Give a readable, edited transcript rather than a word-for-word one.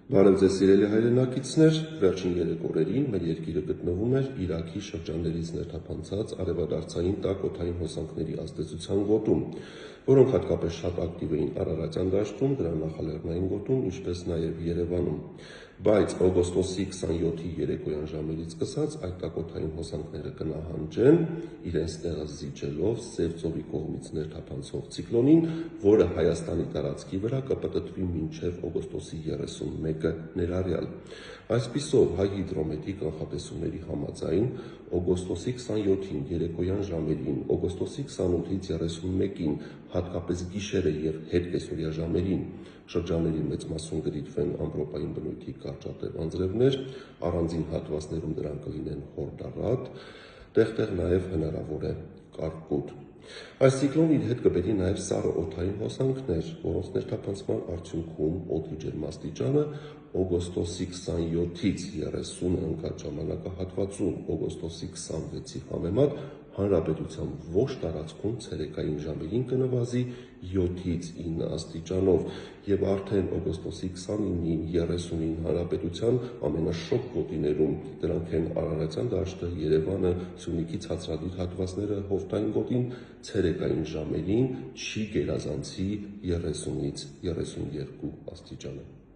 Բարև ձեզ սիրելի հայրենակիցներ, վերջին 3 օրերին մեր երկիրը գտնվում էր Իրաքի շրջաններից ներթափանցած արևադարձային տաք օդային հոսանքների ազդեցության գոտում, որոնք հատկապես շատ ակտիվ էին Արարատյան դաշտում, դրա նախալեռնային գոտում, ինչպես նաև Երևանում։ Բայց օգոստոսի 27-ի երեկոյան ժամերից սկսած այդ տաքօդային հոսանքները կնահանջեն, իրենց տեղը զիջելով Սև ծովի կողմից ներթափանցող ցիկլոնին, որը Հայաստանի տարածքի վրա կպտտվի մինչև օգոստոսի 31-ը ներառյալ։ Այսպիսով, Հայ հիդրոմետրի կանխատեսումների համաձայն, օգոստոսի 27-ին երեկոյան ժամերին, օգոստոսի 28-ից 31-ին, հատկապես գիշերը և հետկեսօրյա ժամերին, շրջանների մեծ մասում կդիտվեն ամպրոպային բնույթի կարճատև անձրևներ, առանձին հատվածներում դրանք կլինեն հորդառատ, տեղ-տեղ նաև հնարավոր է կարկուտ։ Այս ցիկլոնը իր հետ կբերի նաև սառը օդային հոսանքներ, որոնց ներթափանցման արդյունքում օդի ջերմաստիճանը օգոստոսի 27-ից 30-ը ընկած ժամանակահատվածում օգոստոսի 26-ի համեմատ հանրապետության ողջ տարածքում ցերեկային ժամերին կնվազի 7-ից 9 աստիճանով և արդեն օգոստոսի 29-ին 30-ին հանրապետության ամենաշոգ գոտիներում, դրանք են Արարատյան դաշտը, Երևանը, Սյունիքի ցածրադիր հատվածները, Հովտային գոտին, ցերեկային ժամերին չի գերազանցի 30-ից 32 աստիճանը։